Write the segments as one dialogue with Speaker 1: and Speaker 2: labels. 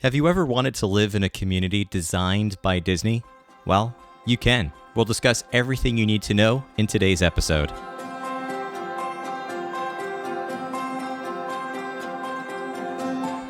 Speaker 1: Have you ever wanted to live in a community designed by Disney? Well, you can. We'll discuss everything you need to know in today's episode.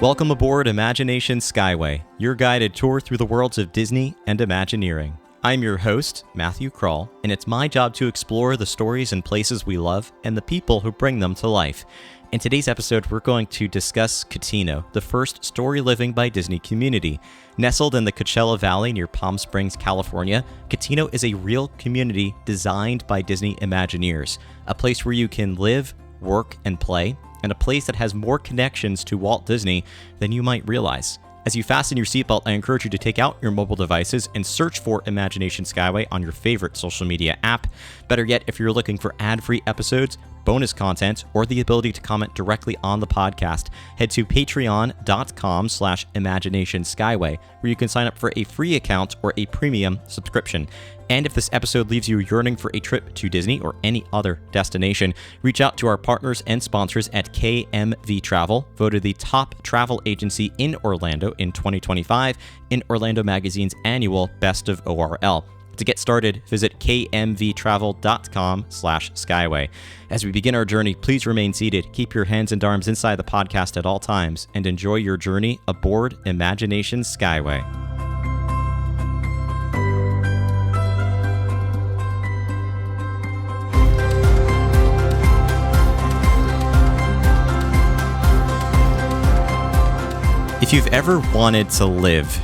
Speaker 1: Welcome aboard Imagination Skyway, your guided tour through the worlds of Disney and Imagineering. I'm your host, Matthew Kroll, and it's my job to explore the stories and places we love and the people who bring them to life. In today's episode, we're going to discuss Cotino, the first Storyliving by Disney community. Nestled in the Coachella Valley near Palm Springs, California, Cotino is a real community designed by Disney Imagineers, a place where you can live, work, and play, and a place that has more connections to Walt Disney than you might realize. As you fasten your seatbelt, I encourage you to take out your mobile devices and search for Imagination Skyway on your favorite social media app. Better yet, if you're looking for ad-free episodes, bonus content, or the ability to comment directly on the podcast, head to patreon.com/imaginationskyway, where you can sign up for a free account or a premium subscription. And if this episode leaves you yearning for a trip to Disney or any other destination, reach out to our partners and sponsors at KMV Travel, voted the top travel agency in Orlando in 2025 in Orlando Magazine's annual Best of ORL. To get started, visit kmvtravel.com/skyway. As we begin our journey, please remain seated, keep your hands and arms inside the podcast at all times, and enjoy your journey aboard Imagination Skyway. If you've ever wanted to live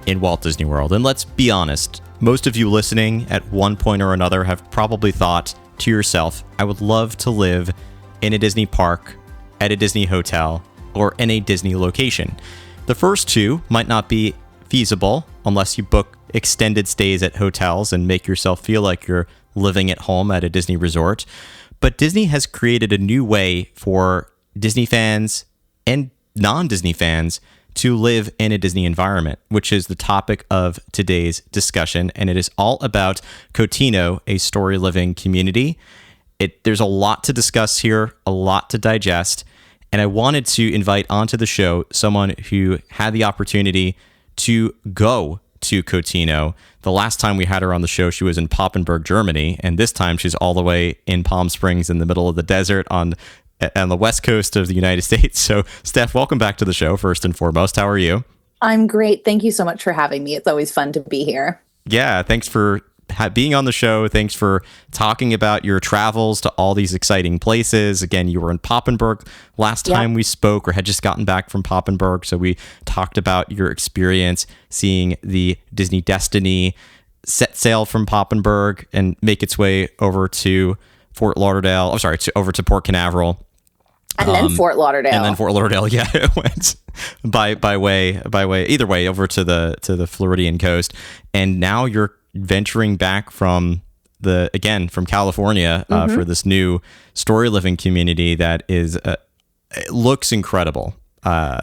Speaker 1: in Walt Disney World, and let's be honest, most of you listening at one point or another have probably thought to yourself, I would love to live in a Disney park, at a Disney hotel, or in a Disney location. The first two might not be feasible unless you book extended stays at hotels and make yourself feel like you're living at home at a Disney resort. But Disney has created a new way for Disney fans and non-Disney fans to live in a Disney environment, which is the topic of today's discussion. And it is all about Cotino, a Storyliving community. There's a lot to discuss here, a lot to digest. And I wanted to invite onto the show someone who had the opportunity to go to Cotino. The last time we had her on the show, she was in Papenburg, Germany. And this time she's all the way in Palm Springs in the middle of the desert on the west coast of the United States. So, Steph, welcome back to the show, first and foremost. How are you?
Speaker 2: I'm great. Thank you so much for having me. It's always fun to be here.
Speaker 1: Yeah, thanks for being on the show. Thanks for talking about your travels to all these exciting places. Again, you were in Papenburg last time we spoke, or had just gotten back from Papenburg. So we talked about your experience seeing the Disney Destiny set sail from Papenburg and make its way over to Fort Lauderdale. Over to Port Canaveral.
Speaker 2: And then Fort Lauderdale.
Speaker 1: Yeah, it went by way either way over to the Floridian coast. And now you're venturing back from California for this new Storyliving community that is it looks incredible. I'm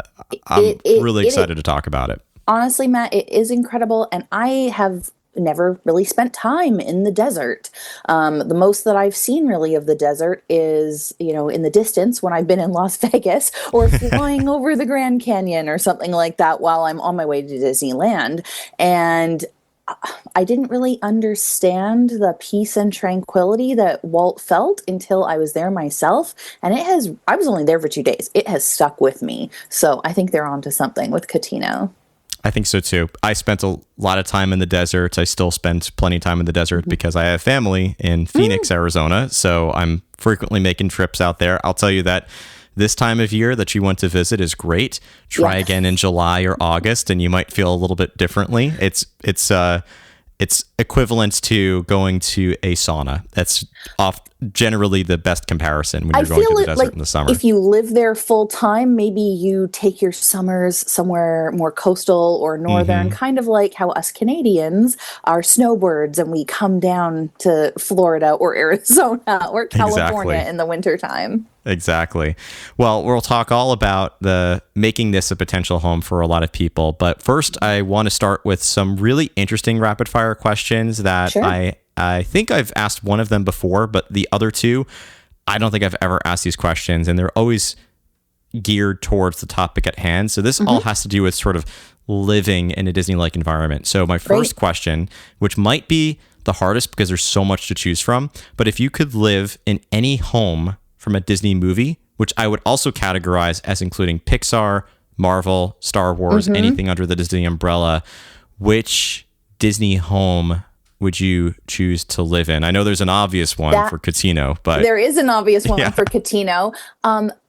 Speaker 1: really excited to talk about it.
Speaker 2: Honestly, Matt, it is incredible, and I have never really spent time in the desert. The most that I've seen really of the desert is, in the distance when I've been in Las Vegas or flying over the Grand Canyon or something like that while I'm on my way to Disneyland. And I didn't really understand the peace and tranquility that Walt felt until I was there myself. And I was only there for 2 days. It has stuck with me. So I think they're onto something with Cotino.
Speaker 1: I think so too. I spent a lot of time in the desert. I still spend plenty of time in the desert because I have family in Phoenix, Arizona. So I'm frequently making trips out there. I'll tell you that this time of year that you want to visit is great. Try again in July or August, and you might feel a little bit differently. It's equivalent to going to a sauna. That's generally the best comparison when you're going to the desert in the summer.
Speaker 2: If you live there full time, maybe you take your summers somewhere more coastal or northern, kind of like how us Canadians are snowbirds and we come down to Florida or Arizona or California in the wintertime.
Speaker 1: Exactly. Well, we'll talk all about making this a potential home for a lot of people. But first, I want to start with some really interesting rapid fire questions that I think I've asked one of them before, but the other two, I don't think I've ever asked these questions. And they're always geared towards the topic at hand. So this all has to do with sort of living in a Disney-like environment. So my first question, which might be the hardest because there's so much to choose from, but if you could live in any home from a Disney movie, which I would also categorize as including Pixar, Marvel, Star Wars, anything under the Disney umbrella, which Disney home would you choose to live in? I know there's an obvious one for Cotino, but
Speaker 2: there is an obvious one for Cotino.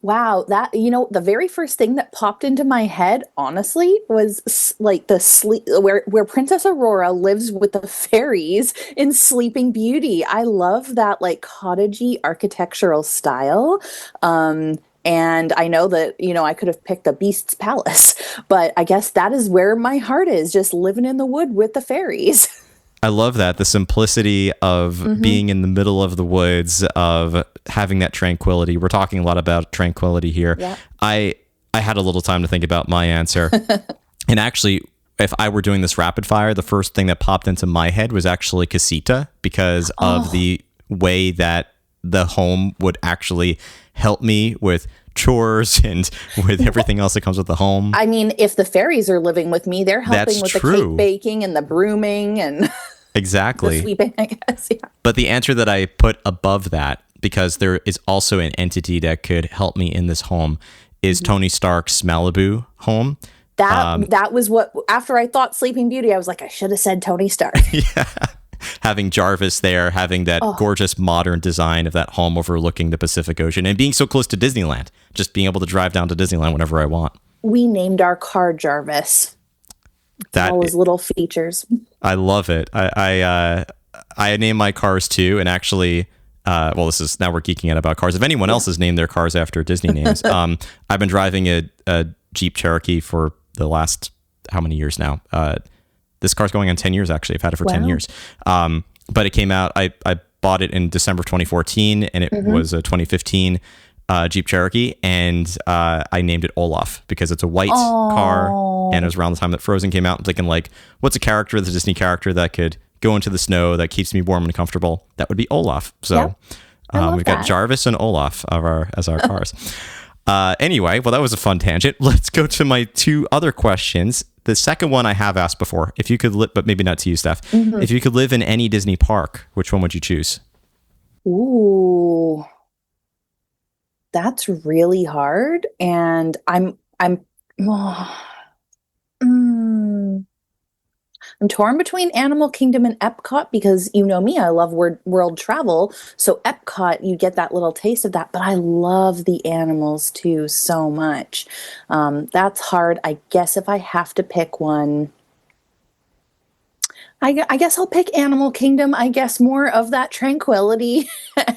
Speaker 2: Wow, that, the very first thing that popped into my head, honestly, was like the sleep where Princess Aurora lives with the fairies in Sleeping Beauty. I love that like cottagey architectural style. And I know that, I could have picked a Beast's Palace, but I guess that is where my heart is, just living in the wood with the fairies.
Speaker 1: I love that. The simplicity of being in the middle of the woods, of having that tranquility. We're talking a lot about tranquility here. Yeah. I had a little time to think about my answer. And actually, if I were doing this rapid fire, the first thing that popped into my head was actually Casita, because of the way that the home would actually help me with chores and with everything else that comes with the home.
Speaker 2: I mean, if the fairies are living with me, they're helping with the cake baking and the brooming and
Speaker 1: exactly
Speaker 2: the sweeping, I guess. Yeah.
Speaker 1: But the answer that I put above that, because there is also an entity that could help me in this home, is Tony Stark's Malibu home.
Speaker 2: That was what, after I thought Sleeping Beauty, I was like, I should have said Tony Stark.
Speaker 1: Yeah. Having Jarvis there, having that gorgeous modern design of that home overlooking the Pacific Ocean, and being so close to Disneyland, just being able to drive down to Disneyland whenever I want.
Speaker 2: We named our car Jarvis. All his little features. I
Speaker 1: love it. I name my cars too, and actually, this is, now we're geeking out about cars. If anyone else has named their cars after Disney names, I've been driving a Jeep Cherokee for the last, how many years now? This car's going on 10 years, actually. I've had it for 10 years. But it came out, I bought it in December of 2014, and it was a 2015 Jeep Cherokee, and I named it Olaf because it's a white car, and it was around the time that Frozen came out. I'm thinking, like, what's a character, the Disney character that could go into the snow, that keeps me warm and comfortable? That would be Olaf. So we've got Jarvis and Olaf as our cars. Anyway, well, that was a fun tangent. Let's go to my two other questions. The second one I have asked before. If you could live, but maybe not to you, Steph. If you could live in any Disney park, which one would you choose?
Speaker 2: Ooh, that's really hard. And I'm torn between Animal Kingdom and Epcot because you know me, I love world travel. So Epcot, you get that little taste of that, but I love the animals too so much. That's hard. I guess if I have to pick one, I guess I'll pick Animal Kingdom. I guess more of that tranquility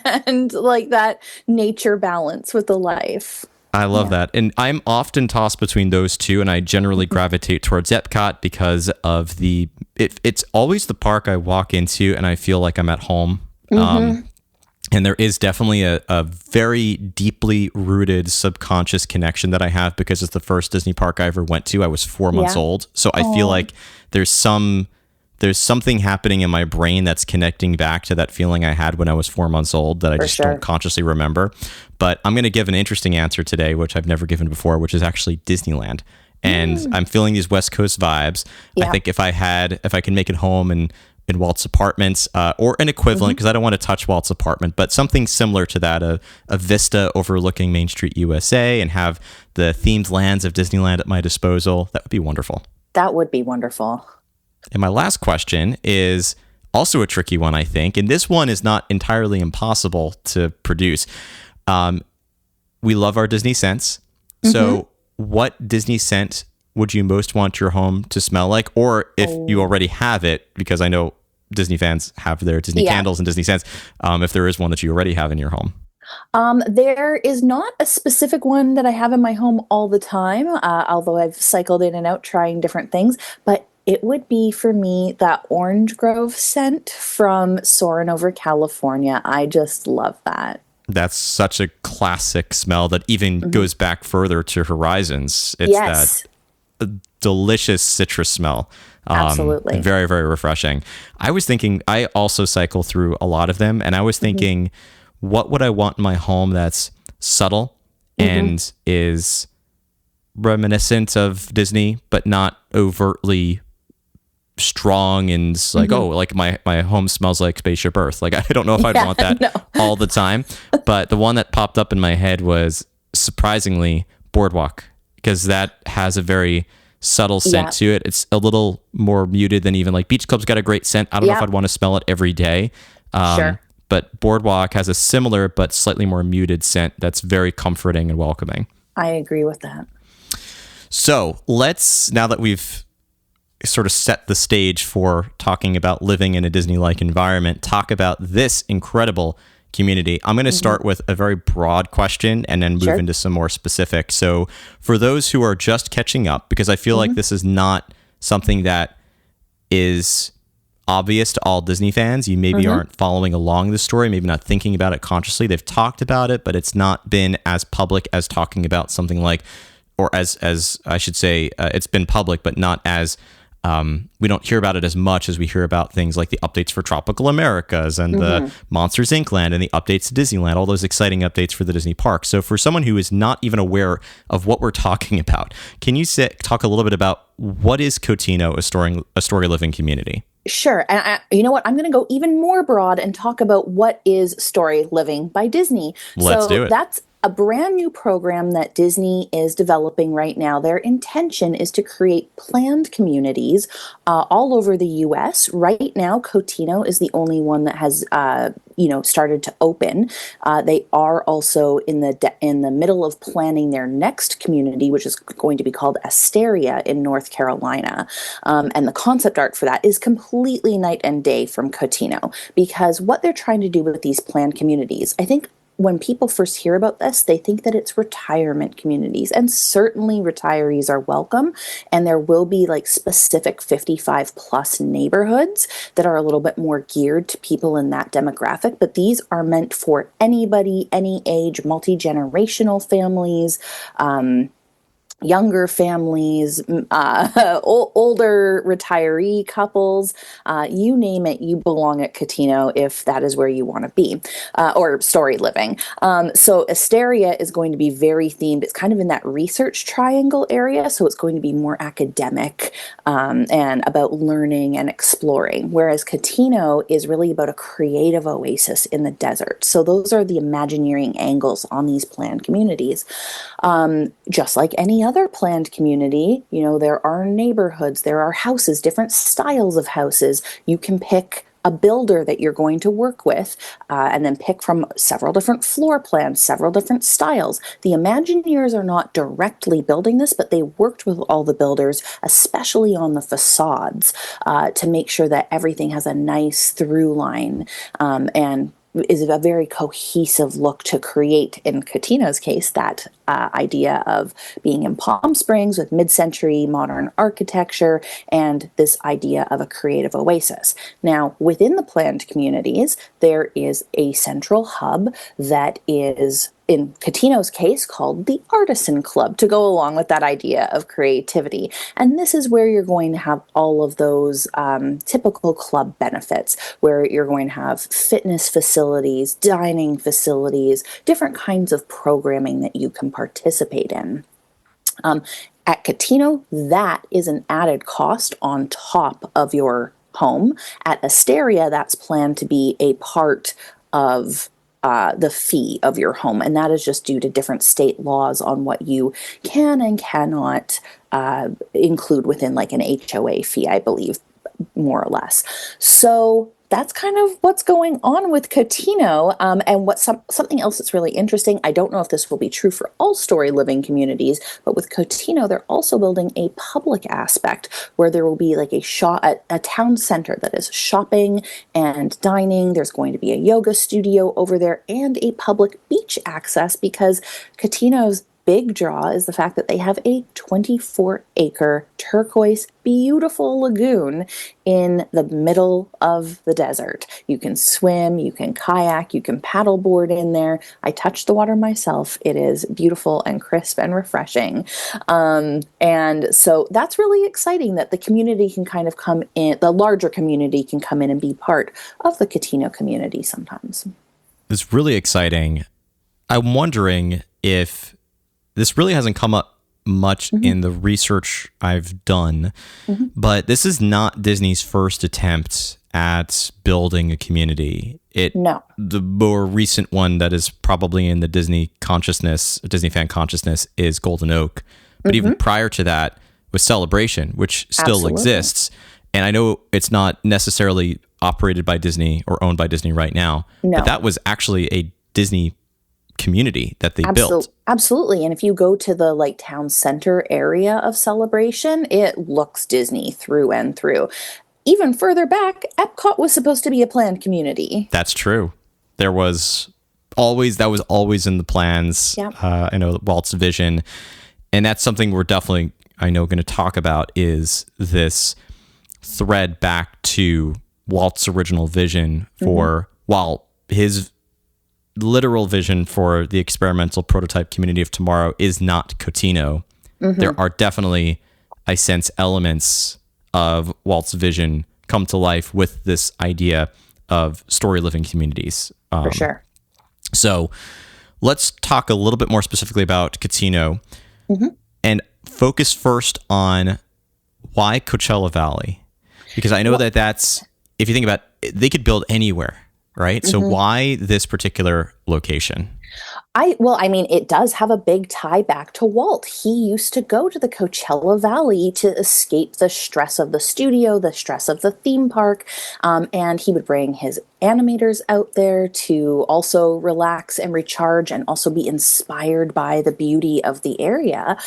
Speaker 2: and like that nature balance with the life.
Speaker 1: I love that. And I'm often tossed between those two, and I generally gravitate towards Epcot because of it's always the park I walk into and I feel like I'm at home. And there is definitely a very deeply rooted subconscious connection that I have because it's the first Disney park I ever went to. I was 4 months old. So I feel like there's something happening in my brain that's connecting back to that feeling I had when I was 4 months old that I just don't consciously remember. But I'm going to give an interesting answer today, which I've never given before, which is actually Disneyland. And I'm feeling these West Coast vibes. I think if I can make it home in Walt's apartments or an equivalent, because I don't want to touch Walt's apartment, but something similar to that, a vista overlooking Main Street, USA, and have the themed lands of Disneyland at my disposal, that would be wonderful.
Speaker 2: That would be wonderful.
Speaker 1: And my last question is also a tricky one, I think. And this one is not entirely impossible to produce. We love our Disney scents. So what Disney scent would you most want your home to smell like? Or if you already have it, because I know Disney fans have their Disney candles and Disney scents, if there is one that you already have in your home.
Speaker 2: There is not a specific one that I have in my home all the time, although I've cycled in and out trying different things. But it would be for me that Orange Grove scent from Soarin' Over California. I just love that.
Speaker 1: That's such a classic smell that even goes back further to Horizons. It's that delicious citrus smell.
Speaker 2: Absolutely.
Speaker 1: Very, very refreshing. I was thinking, I also cycle through a lot of them, and I was thinking, what would I want in my home that's subtle and is reminiscent of Disney, but not overtly strong and like, oh, like my home smells like Spaceship Earth. Like, I don't know if I'd want that all the time, but the one that popped up in my head was surprisingly Boardwalk, because that has a very subtle scent to it. It's a little more muted than even like Beach Club's got a great scent. I don't know if I'd want to smell it every day. But Boardwalk has a similar but slightly more muted scent that's very comforting and welcoming.
Speaker 2: I agree with that.
Speaker 1: So now that we've sort of set the stage for talking about living in a Disney-like environment, talk about this incredible community. I'm going to start with a very broad question and then move into some more specific. So for those who are just catching up, because I feel like this is not something that is obvious to all Disney fans. You maybe aren't following along the story, maybe not thinking about it consciously. They've talked about it, but it's not been as public as talking about something like, or as I should say, it's been public, but not as we don't hear about it as much as we hear about things like the updates for Tropical Americas and the Monsters Inc. land and the updates to Disneyland, all those exciting updates for the Disney park. So for someone who is not even aware of what we're talking about, can you talk a little bit about what is Cotino, a story living community?
Speaker 2: Sure. And you know what? I'm going to go even more broad and talk about what is Story Living by Disney.
Speaker 1: Let's do it.
Speaker 2: That's a brand new program that Disney is developing right now. Their intention is to create planned communities all over the U.S. Right now, Cotino is the only one that has started to open. They are also in the middle of planning their next community, which is going to be called Asteria in North Carolina. And the concept art for that is completely night and day from Cotino, because what they're trying to do with these planned communities, I think when people first hear about this, they think that it's retirement communities, and certainly retirees are welcome. And there will be like specific 55 plus neighborhoods that are a little bit more geared to people in that demographic. But these are meant for anybody, any age, multi-generational families, younger families, older retiree couples, you name it, you belong at Cotino if that is where you want to be, or Story Living. So Asteria is going to be very themed. It's kind of in that research triangle area, so it's going to be more academic and about learning and exploring, whereas Cotino is really about a creative oasis in the desert. So those are the Imagineering angles on these planned communities. Just like any other planned community, there are neighborhoods, there are houses, different styles of houses. You can pick a builder that you're going to work with, and then pick from several different floor plans, several different styles. The Imagineers are not directly building this, but they worked with all the builders, especially on the facades, to make sure that everything has a nice through line, and is a very cohesive look to create, in Cotino's case, that idea of being in Palm Springs with mid-century modern architecture and this idea of a creative oasis. Now, within the planned communities, there is a central hub that is, in Cotino's case, called the Artisan Club, to go along with that idea of creativity. And this is where you're going to have all of those typical club benefits, where you're going to have fitness facilities, dining facilities, different kinds of programming that you can participate in. At Cotino, that is an added cost on top of your home. At Asteria, that's planned to be a part of the fee of your home, and that is just due to different state laws on what you can and cannot include within like an HOA fee, I believe, more or less. So that's kind of what's going on with Cotino. And something else that's really interesting, I don't know if this will be true for all Story Living communities, but with Cotino, they're also building a public aspect where there will be like a town center that is shopping and dining. There's going to be a yoga studio over there and a public beach access, because Cotino's big draw is the fact that they have a 24-acre turquoise, beautiful lagoon in the middle of the desert. You can swim, you can kayak, you can paddleboard in there. I touched the water myself. It is beautiful and crisp and refreshing. And so that's really exciting that the community can kind of come in, the larger community can come in and be part of the Cotino community sometimes.
Speaker 1: It's really exciting. I'm wondering if this really hasn't come up much in the research I've done, but this is not Disney's first attempt at building a community.
Speaker 2: No.
Speaker 1: The more recent one that is probably in the Disney fan consciousness, is Golden Oak. But even prior to that was Celebration, which still
Speaker 2: Absolutely.
Speaker 1: exists. And I know it's not necessarily operated by Disney or owned by Disney right now, but that was actually a Disney community that they built.
Speaker 2: Absolutely. And if you go to the like town center area of Celebration, it looks Disney through and through. Even further back, Epcot was supposed to be a planned community.
Speaker 1: That's true. That was always in the plans.
Speaker 2: Yep.
Speaker 1: I know Walt's vision. And that's something we're definitely, I know, going to talk about, is this thread back to Walt's original vision for, while his literal vision for the experimental prototype community of tomorrow is not Cotino. There are definitely, I sense, elements of Walt's vision come to life with this idea of story living communities.
Speaker 2: For sure.
Speaker 1: So let's talk a little bit more specifically about Cotino and focus first on why Coachella Valley, because I know that that's, if you think about it, they could build anywhere, right? So why this particular location?
Speaker 2: I mean, it does have a big tie back to Walt. He used to go to the Coachella Valley to escape the stress of the studio, the stress of the theme park, and he would bring his animators out there to also relax and recharge and also be inspired by the beauty of the area.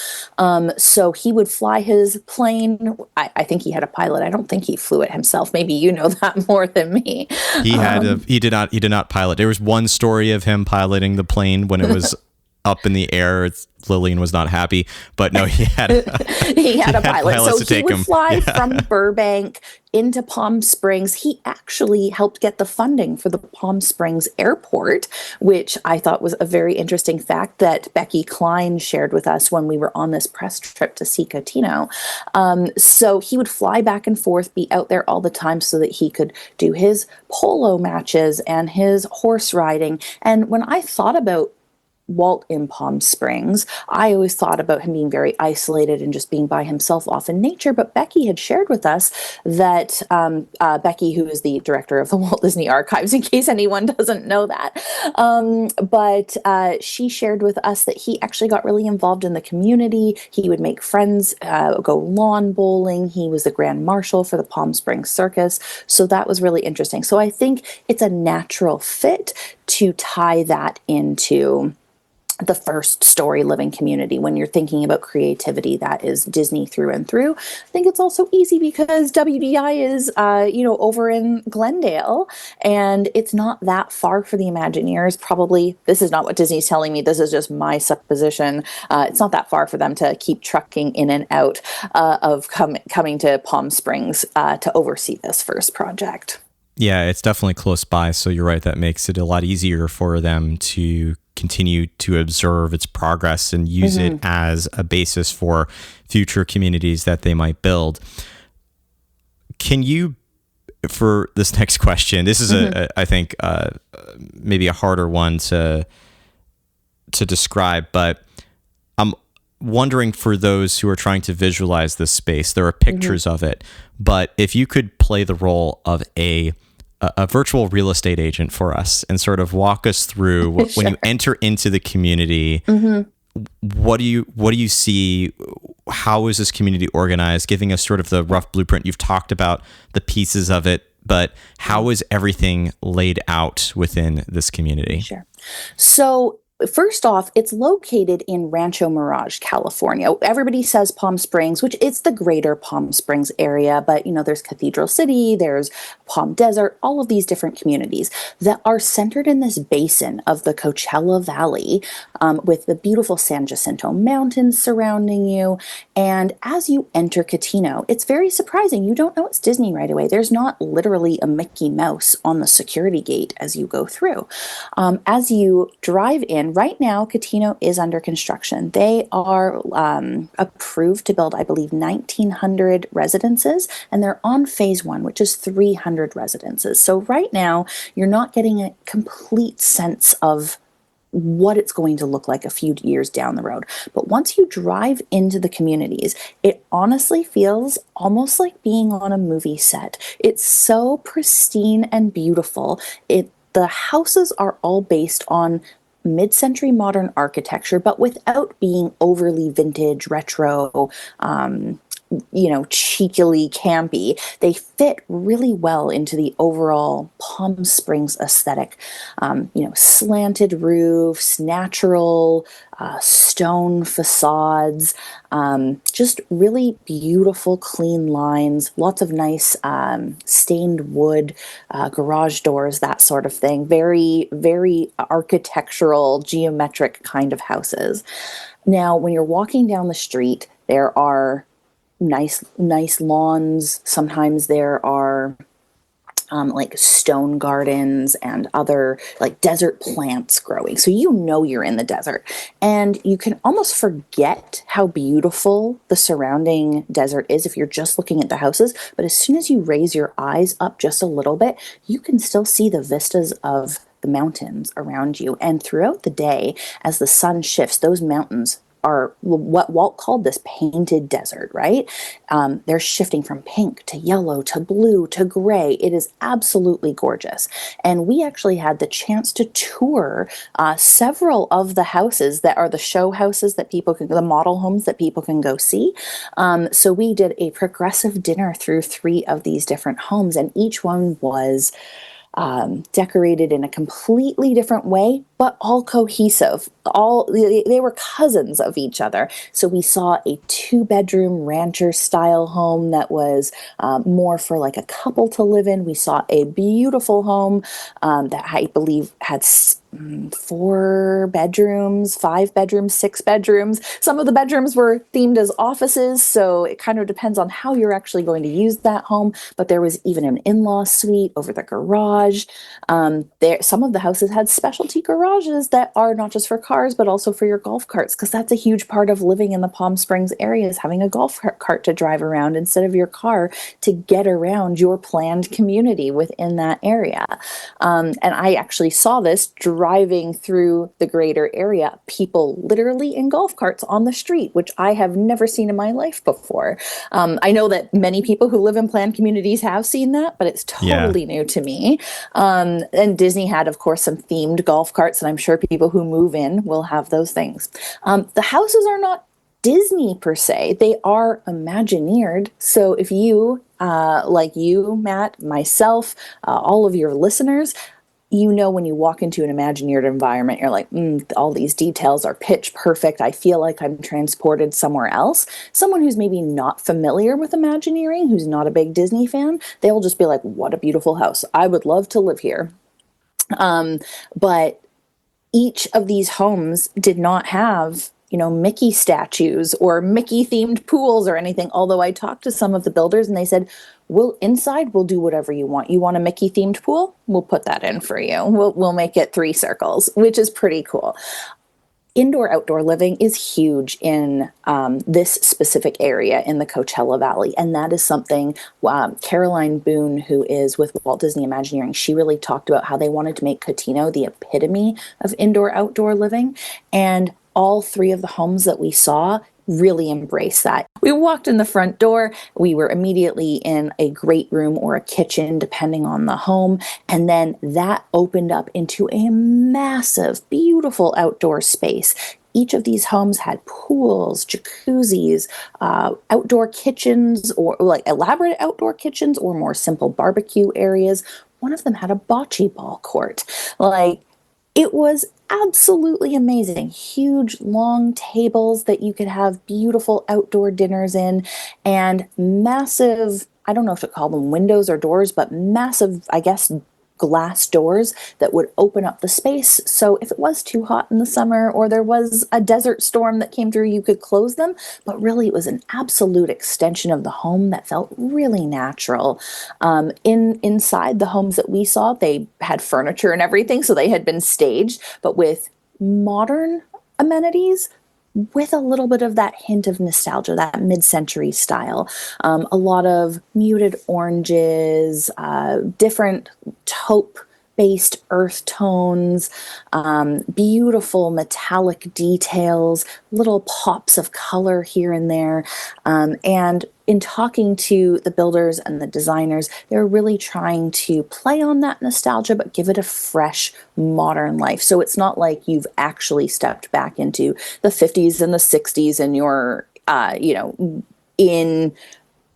Speaker 2: So he would fly his plane. I think he had a pilot. I don't think he flew it himself. Maybe you know that more than me.
Speaker 1: He did not pilot. There was one story of him piloting the plane when it was up in the air. Lillian was not happy, but no, he had a pilot. So he would fly from Burbank into Palm Springs. He actually helped get the funding for the Palm Springs airport, which I thought was a very interesting fact that Becky Klein shared with us when we were on this press trip to see Cotino. So he would fly back and forth, be out there all the time so that he could do his polo matches and his horse riding. And when I thought about Walt in Palm Springs, I always thought about him being very isolated and just being by himself off in nature. But Becky had shared with us that Becky, who is the director of the Walt Disney Archives, in case anyone doesn't know that, but she shared with us that he actually got really involved in the community. He would make friends, go lawn bowling. He was the grand marshal for the Palm Springs Circus. So that was really interesting. So I think it's a natural fit to tie that into the first story living community. When you're thinking about creativity, that is Disney through and through. I think it's also easy because WDI is, over in Glendale, and it's not that far for the Imagineers. Probably, this is not what Disney's telling me. This is just my supposition. It's not that far for them to keep trucking in and out of coming to Palm Springs to oversee this first project. Yeah, it's definitely close by. So you're right. That makes it a lot easier for them to continue to observe its progress and use it as a basis for future communities that they might build. Can you, for this next question, this is I think maybe a harder one to describe, but I'm wondering, for those who are trying to visualize this space, there are pictures of it, but if you could play the role of a virtual real estate agent for us and sort of walk us through when you enter into the community, what do you see? How is this community organized? Giving us sort of the rough blueprint. You've talked about the pieces of it, but how is everything laid out within this community?
Speaker 2: Sure. So first off, it's located in Rancho Mirage, California. Everybody says Palm Springs, which it's the greater Palm Springs area, but there's Cathedral City, there's Palm Desert, all of these different communities that are centered in this basin of the Coachella Valley, with the beautiful San Jacinto Mountains surrounding you. And as you enter Cotino, it's very surprising. You don't know it's Disney right away. There's not literally a Mickey Mouse on the security gate as you go through. As you drive in, right now, Cotino is under construction. They are approved to build, I believe, 1,900 residences, and they're on phase one, which is 300 residences. So right now, you're not getting a complete sense of what it's going to look like a few years down the road. But once you drive into the communities, it honestly feels almost like being on a movie set. It's so pristine and beautiful. The houses are all based on mid-century modern architecture, but without being overly vintage, retro, cheekily campy. They fit really well into the overall Palm Springs aesthetic. Slanted roofs, natural stone facades, just really beautiful, clean lines, lots of nice stained wood garage doors, that sort of thing. Very, very architectural, geometric kind of houses. Now, when you're walking down the street, there are nice lawns. Sometimes there are like stone gardens and other like desert plants growing. So you're in the desert, and you can almost forget how beautiful the surrounding desert is if you're just looking at the houses. But as soon as you raise your eyes up just a little bit, you can still see the vistas of the mountains around you. And throughout the day, as the sun shifts, those mountains are what Walt called this painted desert, right? They're shifting from pink to yellow to blue to gray. It is absolutely gorgeous. And we actually had the chance to tour several of the houses that are the show houses that the model homes that people can go see. So we did a progressive dinner through 3 of these different homes, and each one was decorated in a completely different way, but all cohesive. They were cousins of each other. So we saw a 2-bedroom rancher style home that was more for like a couple to live in. We saw a beautiful home that I believe had 4 bedrooms, 5 bedrooms, 6 bedrooms. Some of the bedrooms were themed as offices, so it kind of depends on how you're actually going to use that home. But there was even an in-law suite over the garage. Some of the houses had specialty garages that are not just for cars, but also for your golf carts, because that's a huge part of living in the Palm Springs area, is having a golf cart to drive around instead of your car to get around your planned community within that area. And I actually saw this driving through the greater area, people literally in golf carts on the street, which I have never seen in my life before. I know that many people who live in planned communities have seen that, but it's totally new to me. And Disney had, of course, some themed golf carts, and I'm sure people who move in will have those things. The houses are not Disney per se. They are Imagineered. So if you, like you, Matt, myself, all of your listeners, when you walk into an Imagineered environment, you're like, all these details are pitch perfect. I feel like I'm transported somewhere else. Someone who's maybe not familiar with Imagineering, who's not a big Disney fan, they'll just be like, what a beautiful house. I would love to live here. But each of these homes did not have Mickey statues or Mickey themed pools or anything. Although I talked to some of the builders and they said, inside we'll do whatever you want. You want a Mickey themed pool? We'll put that in for you. We'll make it 3 circles, which is pretty cool. Indoor outdoor living is huge in this specific area in the Coachella Valley. And that is something Caroline Boone, who is with Walt Disney Imagineering, she really talked about how they wanted to make Cotino the epitome of indoor outdoor living. And all 3 of the homes that we saw really embrace that. We walked in the front door. We were immediately in a great room or a kitchen, depending on the home. And then that opened up into a massive, beautiful outdoor space. Each of these homes had pools, jacuzzis, outdoor kitchens, or like elaborate outdoor kitchens, or more simple barbecue areas. One of them had a bocce ball court. It was absolutely amazing. Huge, long tables that you could have beautiful outdoor dinners in, and massive, I don't know if to call them windows or doors, but massive, I guess, glass doors that would open up the space. So if it was too hot in the summer or there was a desert storm that came through, you could close them. But really, it was an absolute extension of the home that felt really natural. Inside the homes that we saw, they had furniture and everything, so they had been staged, but with modern amenities, with a little bit of that hint of nostalgia, that mid-century style. A lot of muted oranges, different taupe based earth tones, beautiful metallic details, little pops of color here and there. And in talking to the builders and the designers, they're really trying to play on that nostalgia, but give it a fresh, modern life. So it's not like you've actually stepped back into the 50s and the 60s and you're, in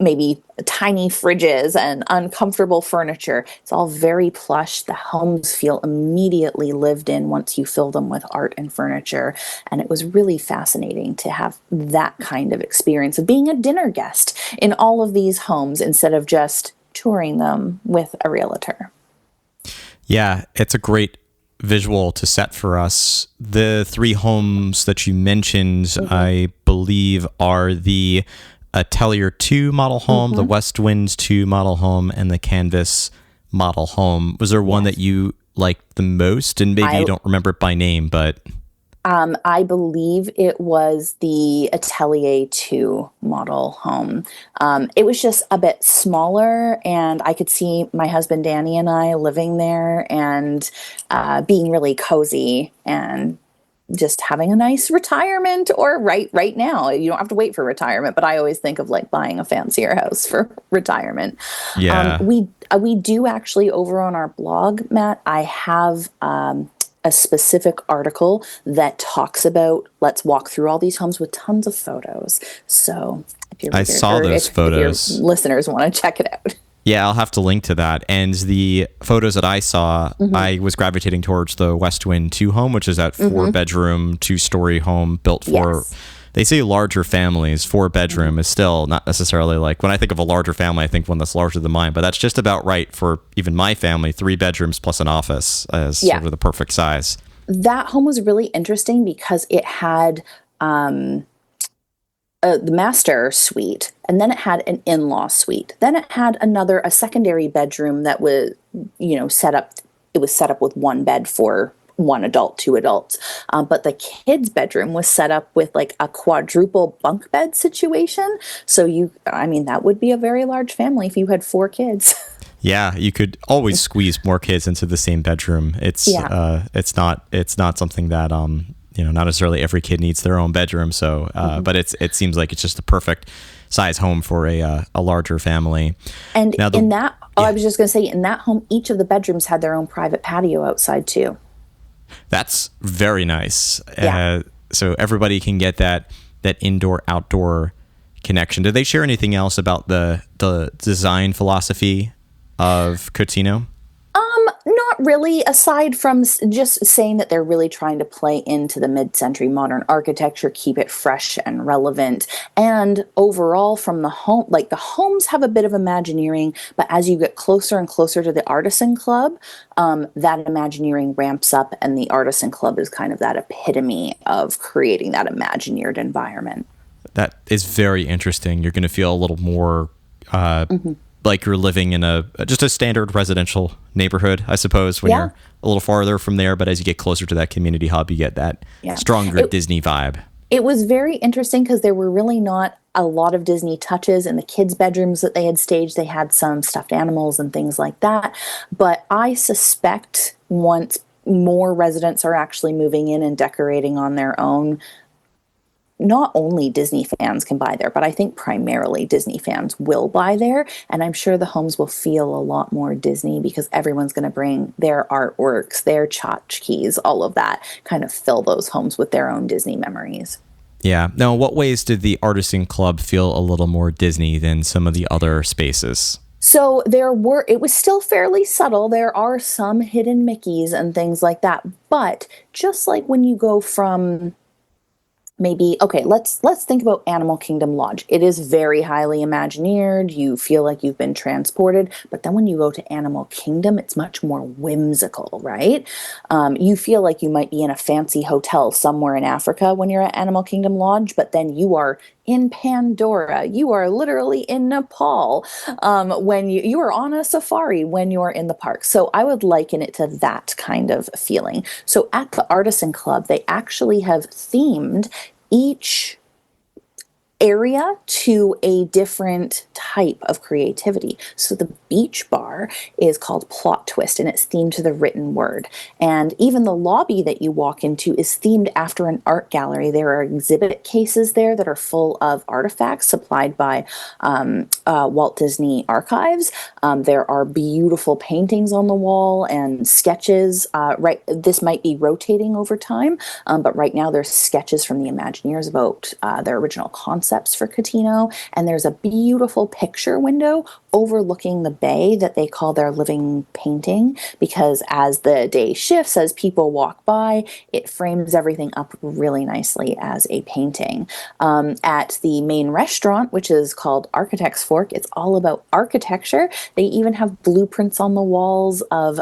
Speaker 2: maybe tiny fridges and uncomfortable furniture. It's all very plush. The homes feel immediately lived in once you fill them with art and furniture. And it was really fascinating to have that kind of experience of being a dinner guest in all of these homes instead of just touring them with a realtor.
Speaker 1: Yeah, it's a great visual to set for us. The three homes that you mentioned, I believe, are the Atelier 2 model home, the West Wind 2 model home, and the Canvas model home. Was there one that you liked the most? And maybe you don't remember it by name, but...
Speaker 2: I believe it was the Atelier 2 model home. It was just a bit smaller, and I could see my husband Danny and I living there and being really cozy and just having a nice retirement, or right now. You don't have to wait for retirement, but I always think of like buying a fancier house for retirement.
Speaker 1: Yeah.
Speaker 2: We do actually, over on our blog, Matt, I have a specific article that talks about, let's walk through all these homes with tons of photos. So if your
Speaker 1: I saw those photos.
Speaker 2: If your listeners want to check it out.
Speaker 1: Yeah, I'll have to link to that. And the photos that I saw, I was gravitating towards the West Wind 2 home, which is that 4-bedroom, 2-story home built for, they say larger families. 4-bedroom is still not necessarily like, when I think of a larger family, I think one that's larger than mine, but that's just about right for even my family. 3 bedrooms plus an office as sort of the perfect size.
Speaker 2: That home was really interesting because it had the master suite, and then it had an in-law suite. Then it had a secondary bedroom that was, set up. It was set up with one bed for one adult, 2 adults. But the kids' bedroom was set up with like a quadruple bunk bed situation. So that would be a very large family if you had 4 kids.
Speaker 1: Yeah, you could always squeeze more kids into the same bedroom. It's not something that not necessarily every kid needs their own bedroom. So, but it seems like it's just the perfect size home for a larger family.
Speaker 2: And I was just going to say, in that home, each of the bedrooms had their own private patio outside too. That's
Speaker 1: very nice.
Speaker 2: Yeah.
Speaker 1: So everybody can get that indoor-outdoor connection. Did they share anything else about the design philosophy of Cotino?
Speaker 2: Not really, aside from just saying that they're really trying to play into the mid-century modern architecture, keep it fresh and relevant. And overall, from the home, like the homes have a bit of Imagineering, but as you get closer and closer to the Artisan Club, that Imagineering ramps up, and the Artisan Club is kind of that epitome of creating that Imagineered environment.
Speaker 1: That is very interesting. You're going to feel a little more like you're living in just a standard residential neighborhood, I suppose, when you're a little farther from there. But as you get closer to that community hub, you get that stronger Disney vibe.
Speaker 2: It was very interesting because there were really not a lot of Disney touches in the kids' bedrooms that they had staged. They had some stuffed animals and things like that. But I suspect once more residents are actually moving in and decorating on their own, not only Disney fans can buy there, but I think primarily Disney fans will buy there. And I'm sure the homes will feel a lot more Disney because everyone's going to bring their artworks, their tchotchkes, all of that, kind of fill those homes with their own Disney memories.
Speaker 1: Yeah. Now, in what ways did the Artisan Club feel a little more Disney than some of the other spaces?
Speaker 2: So it was still fairly subtle. There are some hidden Mickeys and things like that. But just like when you go from... let's think about Animal Kingdom Lodge. It is very highly Imagineered. You feel like you've been transported. But then when you go to Animal Kingdom, it's much more whimsical, right? You feel like you might be in a fancy hotel somewhere in Africa when you're at Animal Kingdom Lodge, but then you are in Pandora. You are literally in Nepal when you are on a safari when you're in the park. So I would liken it to that kind of feeling. So at the Artisan Club, they actually have themed each area to a different type of creativity. So the beach bar is called Plot Twist, and it's themed to the written word. And even the lobby that you walk into is themed after an art gallery. There are exhibit cases there that are full of artifacts supplied by Walt Disney Archives. There are beautiful paintings on the wall and sketches. This might be rotating over time, but right now there's sketches from the Imagineers about their original concepts for Cotino, and there's a beautiful picture window overlooking the bay that they call their living painting, because as the day shifts, as people walk by, it frames everything up really nicely as a painting. At the main restaurant, which is called Architect's Fork, it's all about architecture. They even have blueprints on the walls of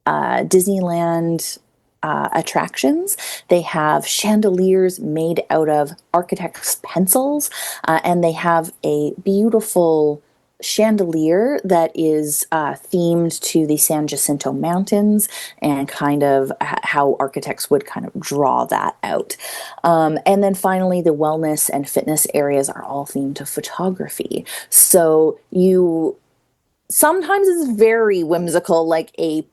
Speaker 2: Disneyland attractions. They have chandeliers made out of architects' pencils, and they have a beautiful chandelier that is themed to the San Jacinto Mountains and kind of how architects would kind of draw that out. And then finally, the wellness and fitness areas are all themed to photography. So sometimes it's very whimsical, like a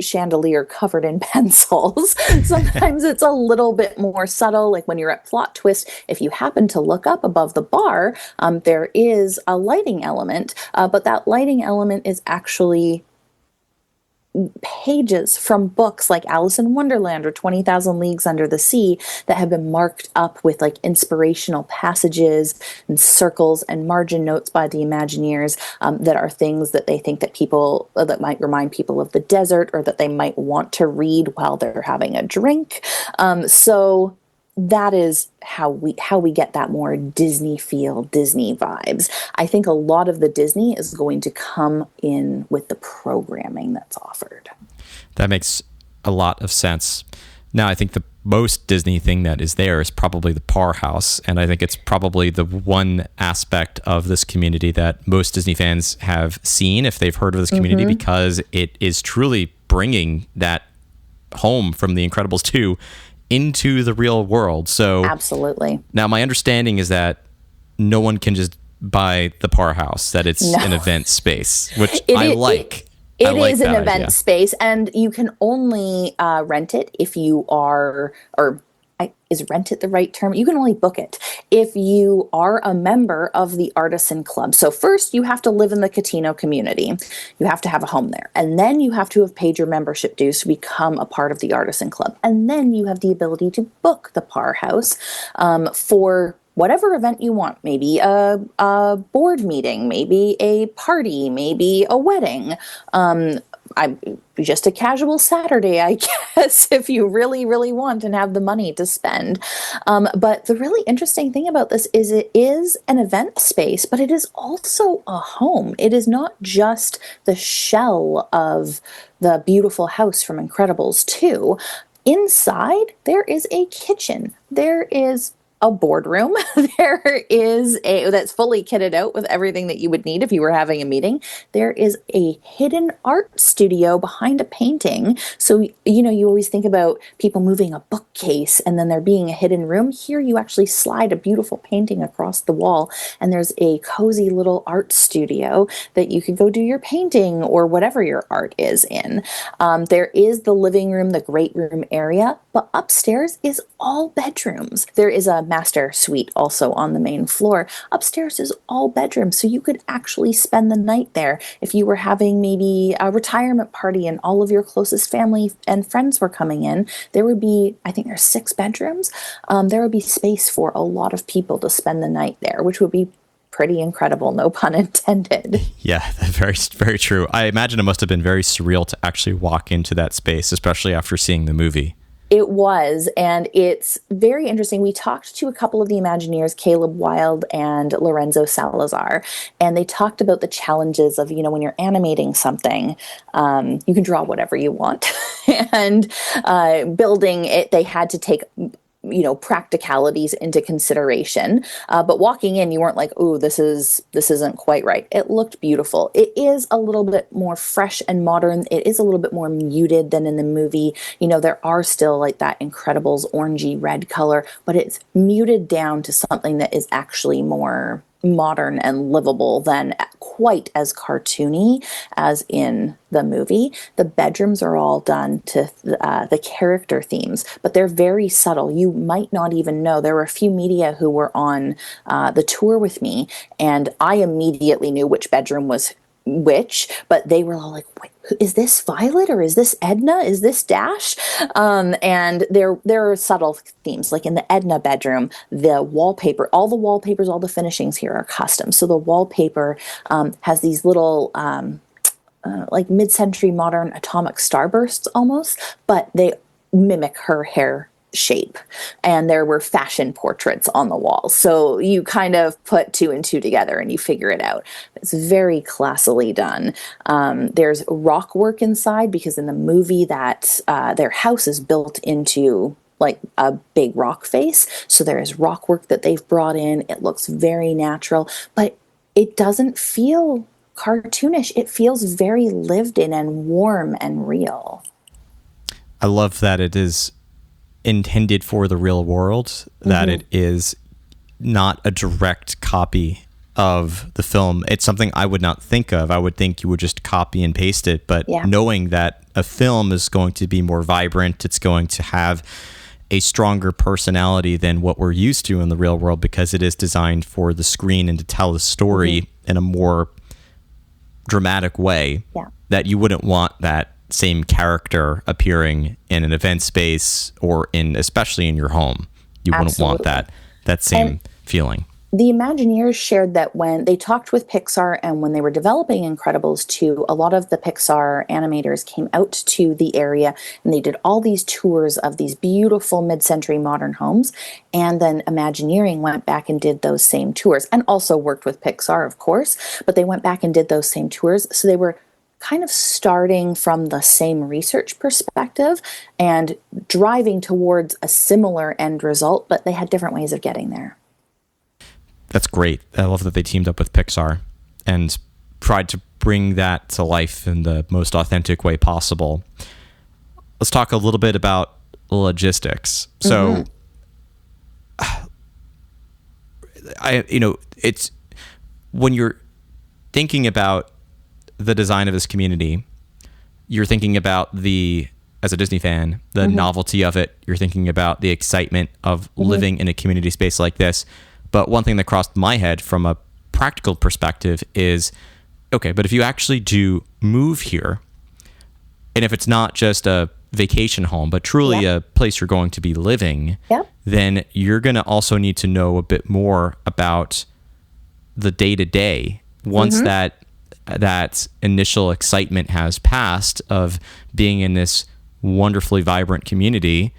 Speaker 2: chandelier covered in pencils. Sometimes it's a little bit more subtle, like when you're at Plot Twist, if you happen to look up above the bar, there is a lighting element, but that lighting element is actually pages from books like Alice in Wonderland or 20,000 Leagues Under the Sea that have been marked up with like inspirational passages and circles and margin notes by the Imagineers, that are things that they think that people that might remind people of the desert, or that they might want to read while they're having a drink. So that is how we get that more Disney feel, Disney vibes. I think a lot of the Disney is going to come in with the programming that's offered.
Speaker 1: That makes a lot of sense. Now, I think the most Disney thing that is there is probably the Parr House, and I think it's probably the one aspect of this community that most Disney fans have seen if they've heard of this community, because it is truly bringing that home from The Incredibles 2 into the real world. So
Speaker 2: absolutely.
Speaker 1: Now my understanding is that no one can just buy the Parr House, that it's an event space, which I like.
Speaker 2: It is an event space, and you can only rent it if you are, is rent it the right term? You can only book it if you are a member of the Artisan Club. So first, you have to live in the Cotino community. You have to have a home there. And then you have to have paid your membership dues to become a part of the Artisan Club. And then you have the ability to book the Parr House for whatever event you want. Maybe a board meeting, maybe a party, maybe a wedding. Just a casual Saturday, I guess, if you really, really want and have the money to spend. But the really interesting thing about this is it is an event space, but it is also a home. It is not just the shell of the beautiful house from Incredibles 2. Inside, there is a kitchen. There is a boardroom. There is that's fully kitted out with everything that you would need if you were having a meeting. There is a hidden art studio behind a painting. So, you always think about people moving a bookcase and then there being a hidden room. Here you actually slide a beautiful painting across the wall, and there's a cozy little art studio that you could go do your painting or whatever your art is in. There is the living room, the great room area, but upstairs is all bedrooms. There is a master suite also on the main floor. Upstairs is all bedrooms, so you could actually spend the night there. If you were having maybe a retirement party and all of your closest family and friends were coming in, there would be, I think there's 6 bedrooms. There would be space for a lot of people to spend the night there, which would be pretty incredible, no pun intended.
Speaker 1: Yeah, very, very true. I imagine it must have been very surreal to actually walk into that space, especially after seeing the movie.
Speaker 2: It was, and it's very interesting. We talked to a couple of the Imagineers, Caleb Wilde and Lorenzo Salazar, and they talked about the challenges of, when you're animating something, you can draw whatever you want. And building it, they had to take practicalities into consideration. But walking in, you weren't like, "Oh, this isn't quite right." It looked beautiful. It is a little bit more fresh and modern. It is a little bit more muted than in the movie. There are still like that Incredibles orangey red color, but it's muted down to something that is actually more modern and livable than quite as cartoony as in the movie. The bedrooms are all done to the character themes, but they're very subtle. You might not even know. There were a few media who were on the tour with me, and I immediately knew which bedroom was which, but they were all like, "Wait, is this Violet or is this Edna? Is this Dash?" And there are subtle themes. Like in the Edna bedroom, the wallpaper, all the wallpapers, all the finishings here are custom. So the wallpaper has these little like mid-century modern atomic starbursts almost, but they mimic her hair shape, and there were fashion portraits on the walls, so you kind of put two and two together and you figure it out. It's very classily done. There's rock work inside, because in the movie that their house is built into like a big rock face, so there is rock work that they've brought in. It looks very natural, but it doesn't feel cartoonish. It feels very lived in and warm and real.
Speaker 1: I love that it is intended for the real world, that it is not a direct copy of the film. It's something I would not think of. I would think you would just copy and paste it, but knowing that a film is going to be more vibrant, it's going to have a stronger personality than what we're used to in the real world, because it is designed for the screen and to tell the story in a more dramatic way, that you wouldn't want that same character appearing in an event space or especially in your home. You wouldn't want that same feeling.
Speaker 2: The Imagineers shared that when they talked with Pixar and when they were developing Incredibles 2, a lot of the Pixar animators came out to the area and they did all these tours of these beautiful mid-century modern homes. And then Imagineering went back and did those same tours, and also worked with Pixar, of course, but they went back and did those same tours. So they were kind of starting from the same research perspective and driving towards a similar end result, but they had different ways of getting there.
Speaker 1: That's great. I love that they teamed up with Pixar and tried to bring that to life in the most authentic way possible. Let's talk a little bit about logistics. So, it's when you're thinking about the design of this community, you're thinking about as a Disney fan, the novelty of it. You're thinking about the excitement of living in a community space like this. But one thing that crossed my head from a practical perspective is, okay, but if you actually do move here, and if it's not just a vacation home, but truly a place you're going to be living, then you're going to also need to know a bit more about the day-to-day once that initial excitement has passed of being in this wonderfully vibrant community.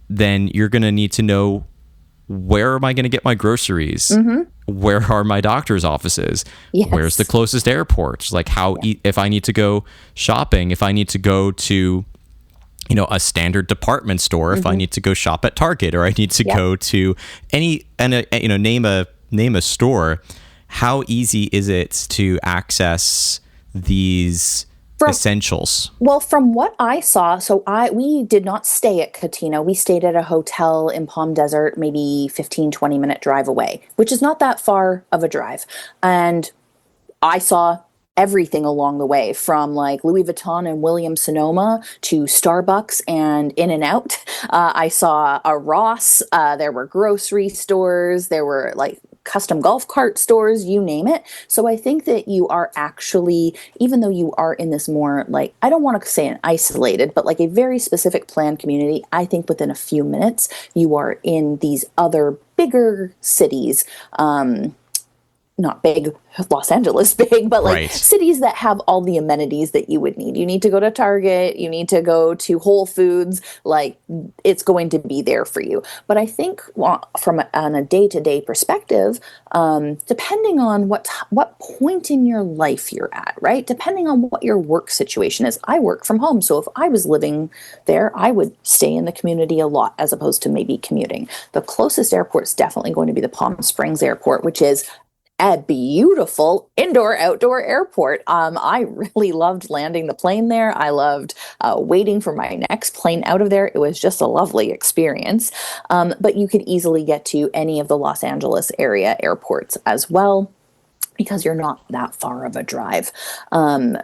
Speaker 1: Then you're going to need to know, where am I going to get my groceries? Where are my doctor's offices? Where's the closest airport? Like if I need to go shopping, if I need to go to, a standard department store, if I need to go shop at Target, or I need to go to name a store. How easy is it to access these essentials?
Speaker 2: Well, from what I saw, we did not stay at Cotino. We stayed at a hotel in Palm Desert, maybe 15, 20-minute drive away, which is not that far of a drive. And I saw everything along the way, from like Louis Vuitton and Williams-Sonoma to Starbucks and In-N-Out. I saw a Ross. There were grocery stores. There were like custom golf cart stores, you name it. So I think that you are actually, even though you are in this more, like, I don't want to say an isolated, but like a very specific planned community, I think within a few minutes, you are in these other bigger cities, not big, Los Angeles big, but like
Speaker 1: Right.
Speaker 2: cities that have all the amenities that you would need. You need to go to Target, you need to go to Whole Foods, like it's going to be there for you. But I think on a day-to-day perspective, depending on what point in your life you're at, right? Depending on what your work situation is. I work from home, so if I was living there, I would stay in the community a lot as opposed to maybe commuting. The closest airport is definitely going to be the Palm Springs Airport, which is a beautiful indoor outdoor airport. I really loved landing the plane there. I loved waiting for my next plane out of there. It was just a lovely experience. But you could easily get to any of the Los Angeles area airports as well, because you're not that far of a drive.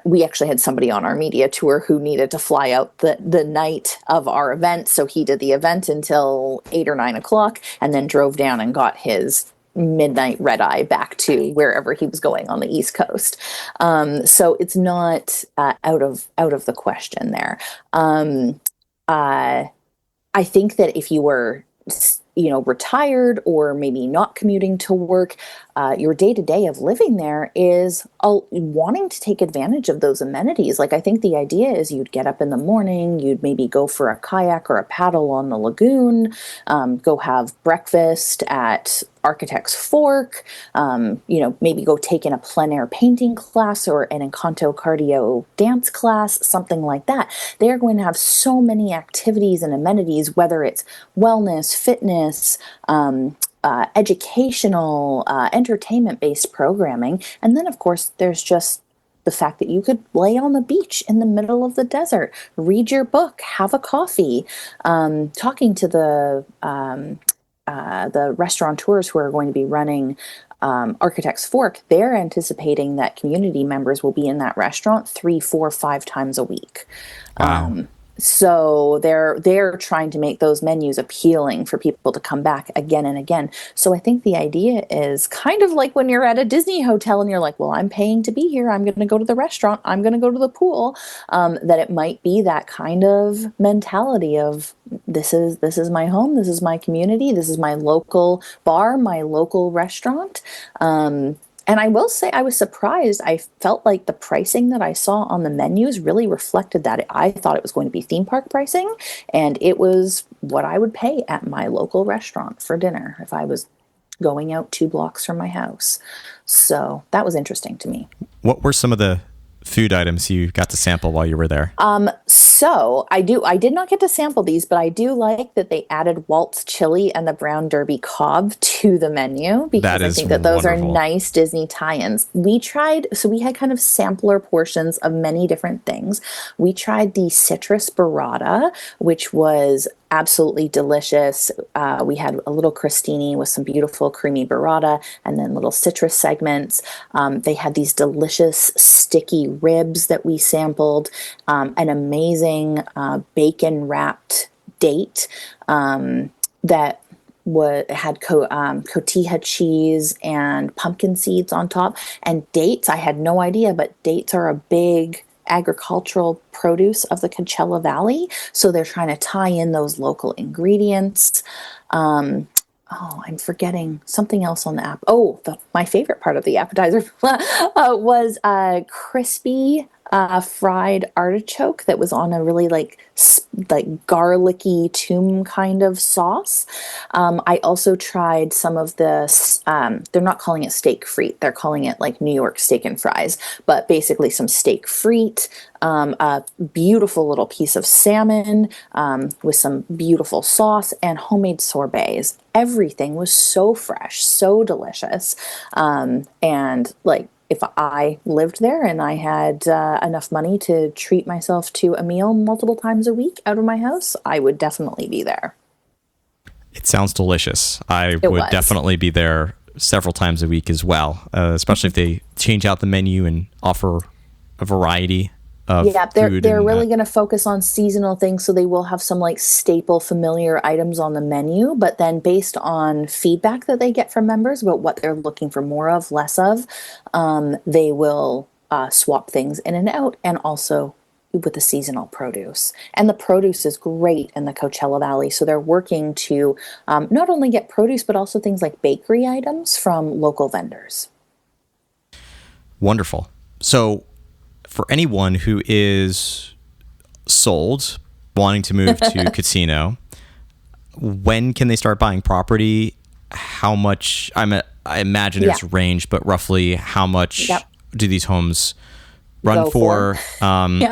Speaker 2: We actually had somebody on our media tour who needed to fly out the night of our event. So he did the event until 8 or 9 o'clock and then drove down and got his midnight red eye back to wherever he was going on the East Coast. So it's not out of the question there. I think that if you were retired or maybe not commuting to work, your day to day of living there is wanting to take advantage of those amenities. Like, I think the idea is you'd get up in the morning, you'd maybe go for a kayak or a paddle on the lagoon, go have breakfast at Architect's Fork, maybe go take in a plein air painting class or an Encanto cardio dance class, something like that. They're going to have so many activities and amenities, whether it's wellness, fitness, educational, entertainment-based programming. And then, of course, there's just the fact that you could lay on the beach in the middle of the desert, read your book, have a coffee, talking to the restaurateurs who are going to be running Architect's Fork. They're anticipating that community members will be in that restaurant 3, 4, 5 times a week.
Speaker 1: Wow.
Speaker 2: So they're trying to make those menus appealing for people to come back again and again. So I think the idea is kind of like when you're at a Disney hotel and you're like, well, I'm paying to be here. I'm going to go to the restaurant. I'm going to go to the pool. That it might be that kind of mentality of this is my home. This is my community. This is my local bar, my local restaurant. And I will say I was surprised. I felt like the pricing that I saw on the menus really reflected that. I thought it was going to be theme park pricing, and it was what I would pay at my local restaurant for dinner if I was going out 2 blocks from my house. So that was interesting to me.
Speaker 1: What were some of the food items you got to sample while you were there?
Speaker 2: So I did not get to sample these, but I do like that they added Walt's chili and the brown derby cob to the menu, because I think that those
Speaker 1: wonderful.
Speaker 2: are nice Disney tie-ins. We had kind of sampler portions of many different things. We tried the citrus burrata, which was absolutely delicious. We had a little crostini with some beautiful creamy burrata and then little citrus segments. They had these delicious sticky ribs that we sampled, an amazing bacon wrapped date that had cotija cheese and pumpkin seeds on top. And dates, I had no idea, but dates are a big agricultural produce of the Coachella Valley. So they're trying to tie in those local ingredients. I'm forgetting something else on the app. Oh, my favorite part of the appetizer was crispy fried artichoke that was on a really like garlicky toum kind of sauce. I also tried some of they're not calling it steak frite, they're calling it like New York steak and fries, but basically some steak frite, a beautiful little piece of salmon with some beautiful sauce, and homemade sorbets. Everything was so fresh, so delicious, and like, if I lived there and I had enough money to treat myself to a meal multiple times a week out of my house, I would definitely be there.
Speaker 1: It sounds delicious. I would definitely be there several times a week as well, especially if they change out the menu and offer a variety of food.
Speaker 2: They're really going to focus on seasonal things, so they will have some like staple familiar items on the menu, but then based on feedback that they get from members about what they're looking for more of, less of, they will swap things in and out, and also with the seasonal produce. And the produce is great in the Coachella Valley, so they're working to not only get produce, but also things like bakery items from local vendors.
Speaker 1: Wonderful. So for anyone who is sold, wanting to move to Cotino, when can they start buying property? How much, I imagine it's range, but roughly how much do these homes run
Speaker 2: Go
Speaker 1: for? And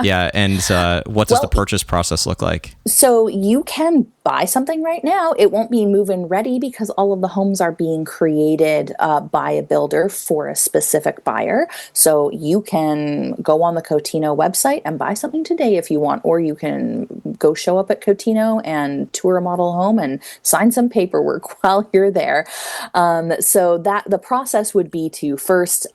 Speaker 1: what does the purchase process look like?
Speaker 2: So you can buy something right now. It won't be move-in ready because all of the homes are being created by a builder for a specific buyer. So you can go on the Cotino website and buy something today if you want, or you can go show up at Cotino and tour a model home and sign some paperwork while you're there. So that the process would be to first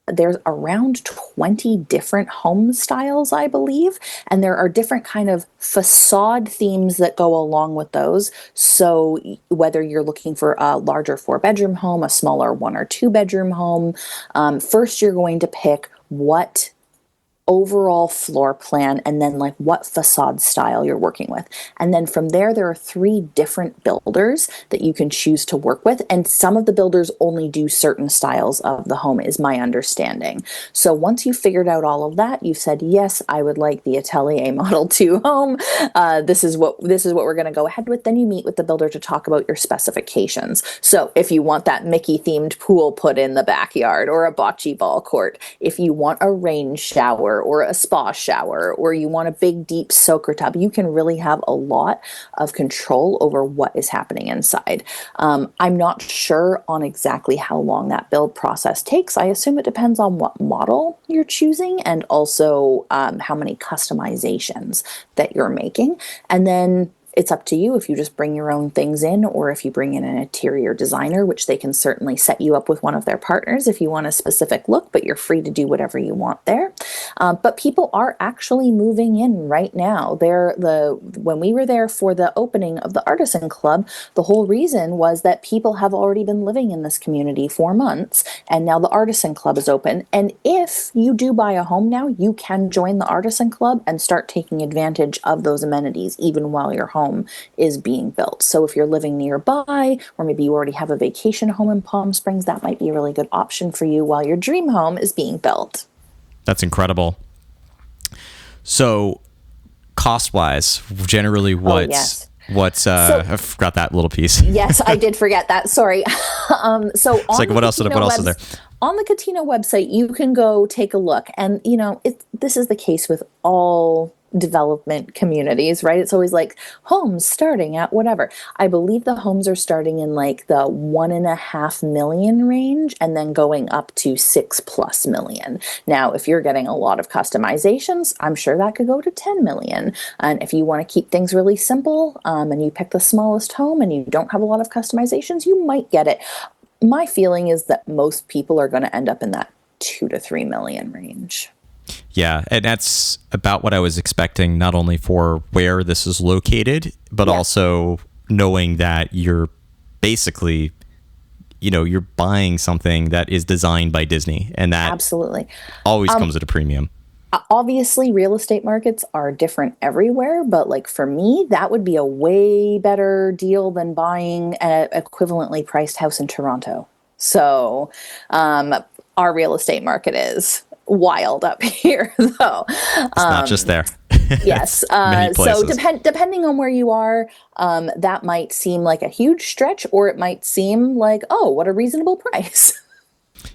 Speaker 2: there's around 20 different home styles, I believe, and there are different kind of facade themes that go along with those. So whether you're looking for a larger 4-bedroom home, a smaller 1 or 2-bedroom home, first you're going to pick what overall floor plan and then like what facade style you're working with. And then from there are 3 different builders that you can choose to work with. And some of the builders only do certain styles of the home is my understanding. So once you've figured out all of that, you've said, yes, I would like the Atelier Model 2 home. This is what we're going to go ahead with. Then you meet with the builder to talk about your specifications. So if you want that Mickey themed pool put in the backyard or a bocce ball court, if you want a rain shower or a spa shower, or you want a big deep soaker tub, you can really have a lot of control over what is happening inside. I'm not sure on exactly how long that build process takes. I assume it depends on what model you're choosing and also how many customizations that you're making. And then it's up to you if you just bring your own things in or if you bring in an interior designer, which they can certainly set you up with one of their partners if you want a specific look, but you're free to do whatever you want there. But people are actually moving in right now. When we were there for the opening of the Artisan Club, the whole reason was that people have already been living in this community for months, and now the Artisan Club is open. And if you do buy a home now, you can join the Artisan Club and start taking advantage of those amenities even while your home is being built. So if you're living nearby, or maybe you already have a vacation home in Palm Springs, that might be a really good option for you while your dream home is being built.
Speaker 1: That's incredible. So cost-wise, generally I forgot that little piece.
Speaker 2: Yes, I did forget that. Sorry. So
Speaker 1: it's like, what else is there?
Speaker 2: On the Cotino website, you can go take a look. And, this is the case with all development communities, right? It's always like homes starting at whatever. I believe the homes are starting in like the 1.5 million range and then going up to 6+ million. Now, if you're getting a lot of customizations, I'm sure that could go to 10 million. And if you want to keep things really simple, and you pick the smallest home and you don't have a lot of customizations, you might get it. My feeling is that most people are going to end up in that 2 to 3 million range.
Speaker 1: Yeah, and that's about what I was expecting, not only for where this is located, but also knowing that you're basically, you're buying something that is designed by Disney, and that
Speaker 2: absolutely
Speaker 1: always comes at a premium.
Speaker 2: Obviously, real estate markets are different everywhere, but like for me, that would be a way better deal than buying an equivalently priced house in Toronto. So our real estate market is wild up here, though.
Speaker 1: It's not just there.
Speaker 2: Yes. So depending on where you are, that might seem like a huge stretch, or it might seem like, oh, what a reasonable price.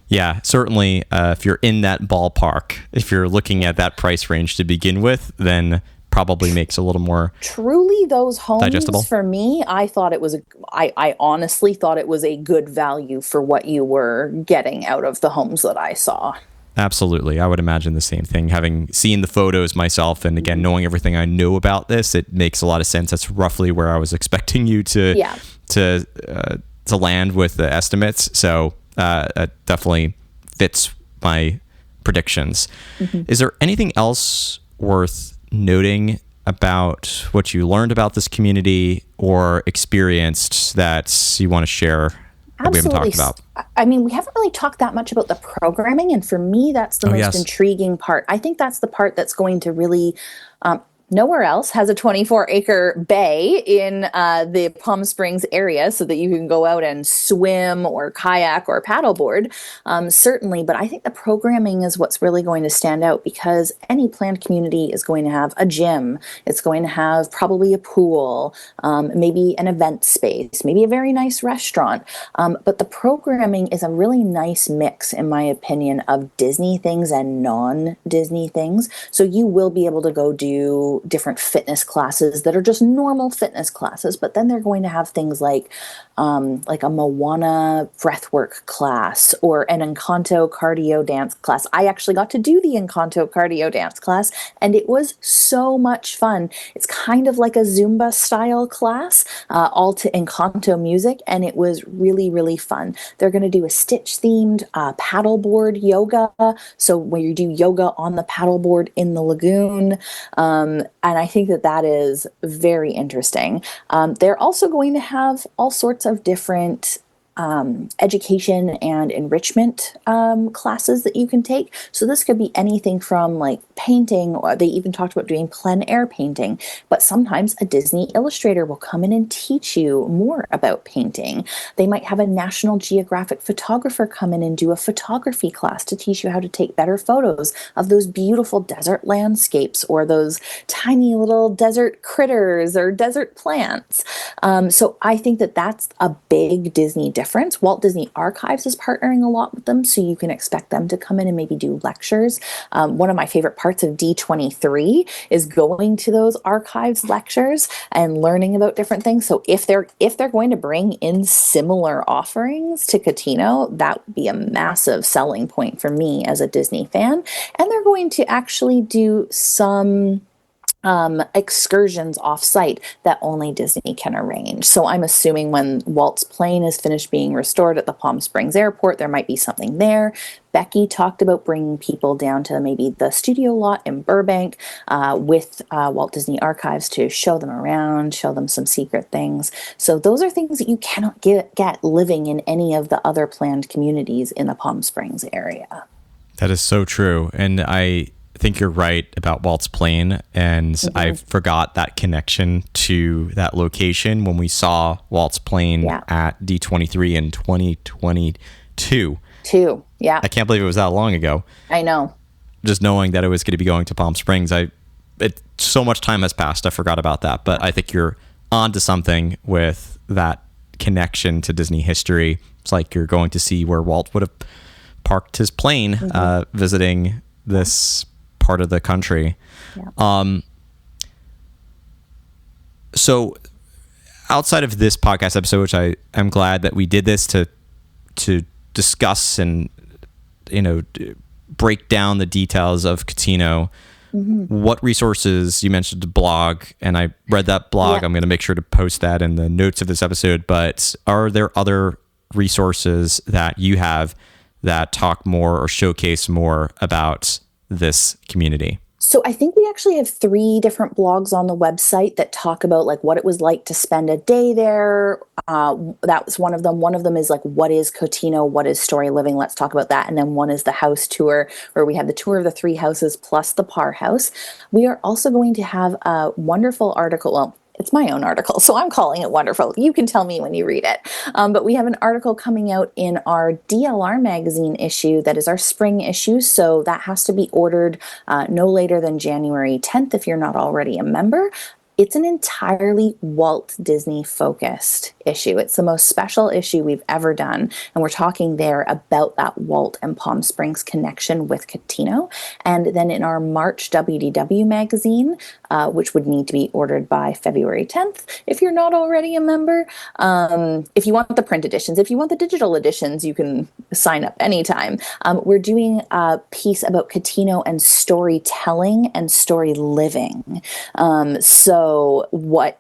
Speaker 1: Yeah, certainly. If you're in that ballpark, if you're looking at that price range to begin with, then probably makes a little more
Speaker 2: truly those homes
Speaker 1: digestible.
Speaker 2: For me, I honestly thought it was a good value for what you were getting out of the homes that I saw.
Speaker 1: Absolutely. I would imagine the same thing. Having seen the photos myself, and again, knowing everything I know about this, it makes a lot of sense. That's roughly where I was expecting you to land with the estimates. So it definitely fits my predictions. Mm-hmm. Is there anything else worth noting about what you learned about this community or experienced that you want to share?
Speaker 2: Absolutely.
Speaker 1: We haven't talked about.
Speaker 2: I mean, we haven't really talked that much about the programming, and for me, that's the most intriguing part. I think that's the part that's going to really Nowhere else has a 24-acre bay in the Palm Springs area so that you can go out and swim or kayak or paddleboard, certainly. But I think the programming is what's really going to stand out, because any planned community is going to have a gym. It's going to have probably a pool, maybe an event space, maybe a very nice restaurant. But the programming is a really nice mix, in my opinion, of Disney things and non-Disney things. So you will be able to go do different fitness classes that are just normal fitness classes, but then they're going to have things like a Moana breathwork class or an Encanto cardio dance class. I actually got to do the Encanto cardio dance class, and it was so much fun. It's kind of like a Zumba style class, all to Encanto music, and it was really, really fun. They're going to do a Stitch themed paddleboard yoga, so where you do yoga on the paddleboard in the lagoon. And I think that that is very interesting. They're also going to have all sorts of different education and enrichment classes that you can take. So this could be anything from like painting, or they even talked about doing plein air painting. But sometimes a Disney illustrator will come in and teach you more about painting. They might have a National Geographic photographer come in and do a photography class to teach you how to take better photos of those beautiful desert landscapes or those tiny little desert critters or desert plants. So I think that that's a big Disney difference. Walt Disney Archives is partnering a lot with them, so you can expect them to come in and maybe do lectures. One of my favorite parts of D23 is going to those archives lectures and learning about different things. So if they're going to bring in similar offerings to Cotino, that would be a massive selling point for me as a Disney fan. And they're going to actually do some excursions off-site that only Disney can arrange. So I'm assuming when Walt's plane is finished being restored at the Palm Springs airport, there might be something there. Becky talked about bringing people down to maybe the studio lot in Burbank with Walt Disney Archives to show them around, show them some secret things. So those are things that you cannot get living in any of the other planned communities in the Palm Springs area.
Speaker 1: That is so true. And I think you're right about Walt's plane, and I forgot that connection to that location when we saw Walt's plane at D23 in 2022.
Speaker 2: Yeah.
Speaker 1: I can't believe it was that long ago.
Speaker 2: I know.
Speaker 1: Just knowing that it was going to be going to Palm Springs, so much time has passed. I forgot about that, but I think you're onto something with that connection to Disney history. It's like you're going to see where Walt would have parked his plane, visiting this part of the country. So outside of this podcast episode, which I am glad that we did this to discuss and break down the details of Cotino, what resources, you mentioned the blog, and I read that blog. I'm going to make sure to post that in the notes of this episode, but are there other resources that you have that talk more or showcase more about this community?
Speaker 2: So I think we actually have 3 different blogs on the website that talk about like what it was like to spend a day there. That was one of them. One of them is like, what is Cotino? What is Storyliving? Let's talk about that. And then one is the house tour, where we have the tour of the 3 houses plus the Parr House. We are also going to have a wonderful article. Well, it's my own article, so I'm calling it wonderful. You can tell me when you read it. But we have an article coming out in our DLR magazine issue that is our spring issue, so that has to be ordered no later than January 10th if you're not already a member. It's an entirely Walt Disney focused issue. It's the most special issue we've ever done. And we're talking there about that Walt and Palm Springs connection with Cotino. And then in our March WDW magazine, which would need to be ordered by February 10th, if you're not already a member. If you want the print editions, if you want the digital editions, you can sign up anytime. We're doing a piece about Cotino and storytelling and story living. So what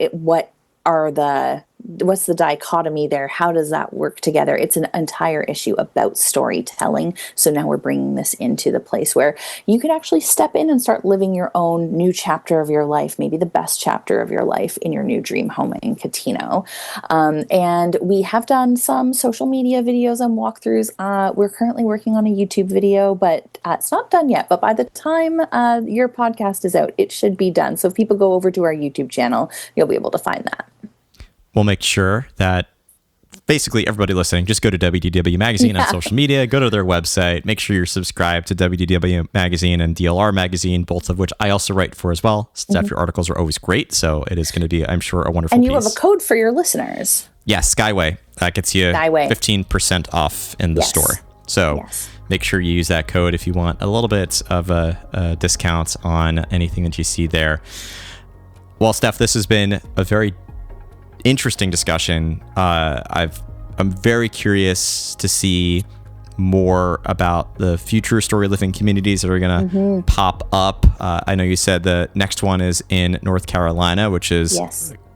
Speaker 2: are the what's the dichotomy there? How does that work together? It's an entire issue about storytelling. So now we're bringing this into the place where you could actually step in and start living your own new chapter of your life, maybe the best chapter of your life in your new dream home in Cotino. And we have done some social media videos and walkthroughs. We're currently working on a YouTube video, but it's not done yet. But by the time your podcast is out, it should be done. So if people go over to our YouTube channel, you'll be able to find that.
Speaker 1: We'll make sure that basically everybody listening, just go to WDW Magazine on social media, go to their website, make sure you're subscribed to WDW Magazine and DLR Magazine, both of which I also write for as well. Steph, your articles are always great. So it is going to be, I'm sure, a wonderful
Speaker 2: piece. And you
Speaker 1: have
Speaker 2: a code for your listeners.
Speaker 1: Yes, Skyway. That gets you 15% off in the store. So make sure you use that code if you want a little bit of a discount on anything that you see there. Well, Steph, this has been a very interesting discussion. I'm very curious to see more about the future Storyliving communities that are going to pop up. I know you said the next one is in North Carolina, which is a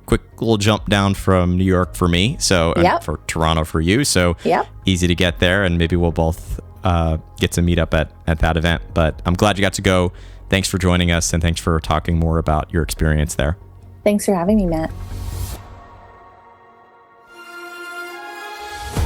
Speaker 1: quick little jump down from New York for me. So and for Toronto for you. So easy to get there, and maybe we'll both get to meet up at that event. But I'm glad you got to go. Thanks for joining us, and thanks for talking more about your experience there.
Speaker 2: Thanks for having me, Matt.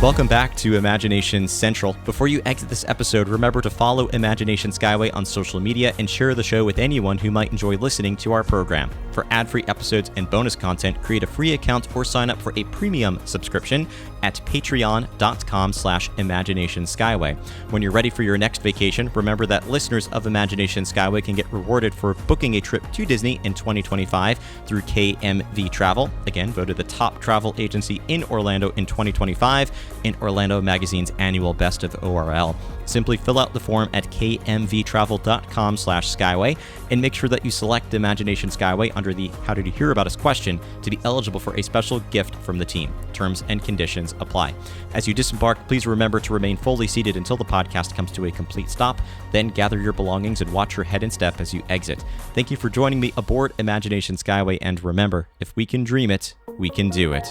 Speaker 1: Welcome back to Imagination Central. Before you exit this episode, remember to follow Imagination Skyway on social media and share the show with anyone who might enjoy listening to our program. For ad-free episodes and bonus content, create a free account or sign up for a premium subscription at patreon.com/Imagination Skyway. When you're ready for your next vacation, remember that listeners of Imagination Skyway can get rewarded for booking a trip to Disney in 2025 through KMV Travel. Again, voted the top travel agency in Orlando in 2025 in Orlando Magazine's annual Best of ORL. Simply fill out the form at kmvtravel.com/Skyway and make sure that you select Imagination Skyway under the How Did You Hear About Us question to be eligible for a special gift from the team. Terms and conditions apply. As you disembark, please remember to remain fully seated until the podcast comes to a complete stop. Then gather your belongings and watch your head and step as you exit. Thank you for joining me aboard Imagination Skyway, and remember, if we can dream it, we can do it.